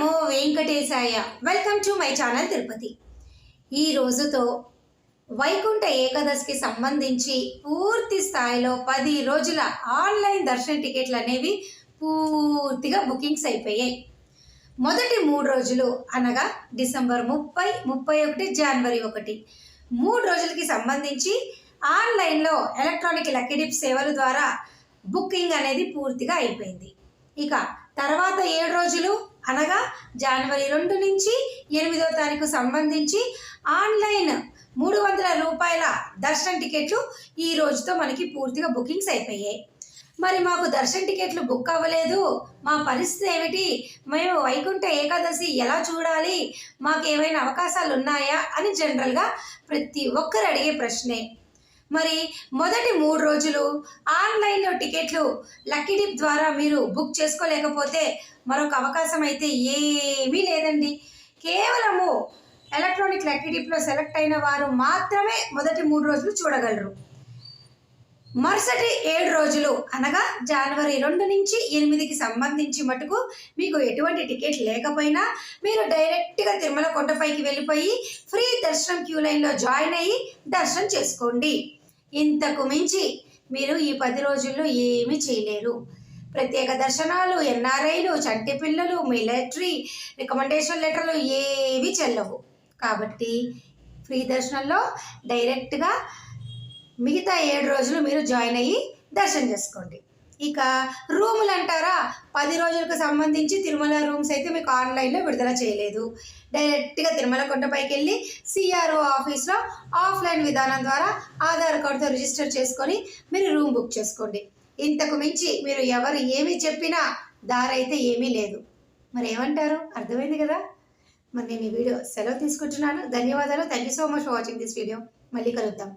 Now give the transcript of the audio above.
Namo Venkatesaya. Welcome to my channel Tirupati. ఈ రోజుతో వైకుంఠ ఏకాదశికి సంబంధించి పూర్తి స్థాయిలో 10 రోజుల ఆన్లైన్ దర్శన టికెట్లు అనేవి పూర్తిగా బుకింగ్స్ అయిపోయాయి. మొదటి 3 రోజులు అనగా డిసెంబర్ 30, 31, జనవరి 1 3 రోజులకి సంబంధించి ఆన్లైన్లో ఎలక్ట్రానిక్ లక్కీ డిప్ సేవల ద్వారా బుకింగ్ అనేది పూర్తిగా అయిపోయింది. ఇక తర్వాత 7 రోజులు అనగా జనవరి 2 నుంచి 8వ తారీఖు సంబంధించి ఆన్లైన్ 300 రూపాయల దర్శన టికెట్లు ఈ రోజుతో మనకి పూర్తిగా బుకింగ్స్ అయిపోయాయి. మరి మాకు దర్శన టికెట్లు బుక్ అవ్వలేదు, మా పరిస్థితి ఏమిటి, మేము వైకుంఠ ఏకాదశి ఎలా చూడాలి, మాకు ఏమైనా అవకాశాలు ఉన్నాయా అని జనరల్గా ప్రతి ఒక్కరు అడిగే ప్రశ్నే. మరి మొదటి 3 రోజులు ఆన్లైన్లో టికెట్లు లక్కీ డిప్ ద్వారా మీరు బుక్ చేసుకోలేకపోతే మరొక అవకాశం అయితే ఏమీ లేదండి. కేవలము ఎలక్ట్రానిక్ లక్కీ డిప్లో సెలెక్ట్ అయిన వారు మాత్రమే మొదటి 3 రోజులు చూడగలరు. మరుసటి 7 రోజులు అనగా జనవరి 2 నుంచి 8కి సంబంధించి మటుకు మీకు ఎటువంటి టికెట్ లేకపోయినా మీరు డైరెక్ట్గా తిరుమల కొండపైకి వెళ్ళిపోయి ఫ్రీ దర్శనం క్యూ లైన్లో జాయిన్ అయ్యి దర్శనం చేసుకోండి. ఇంతకు మించి మీరు ఈ 10 రోజుల్లో ఏమీ చేయలేరు. ప్రత్యేక దర్శనాలు, ఎన్ఆర్ఐలు, చంటి పిల్లలు, మిలిటరీ రికమెండేషన్ లెటర్లు ఏవి చెల్లవు. కాబట్టి ఫ్రీ దర్శనంలో డైరెక్ట్గా మిగతా 7 రోజులు మీరు జాయిన్ అయ్యి దర్శనం చేసుకోండి. ఇక రూములు అంటారా, 10 రోజులకు సంబంధించి తిరుమల రూమ్స్ అయితే మీకు ఆన్లైన్లో విడుదల చేయలేదు. డైరెక్ట్గా తిరుమల కొండపైకి వెళ్ళి సిఆర్ఓ ఆఫీస్లో ఆఫ్లైన్ విధానం ద్వారా ఆధార్ కార్డుతో రిజిస్టర్ చేసుకొని మీరు రూమ్ బుక్ చేసుకోండి. ఇంతకు మించి మీరు ఎవరు ఏమి చెప్పినా దారి అయితే ఏమీ లేదు. మరి ఏమంటారు? అర్థమైంది కదా. మరి నేను ఈ వీడియో సెలవు తీసుకుంటున్నాను. ధన్యవాదాలు. Thank you so much for watching this video. మళ్ళీ కలుద్దాం.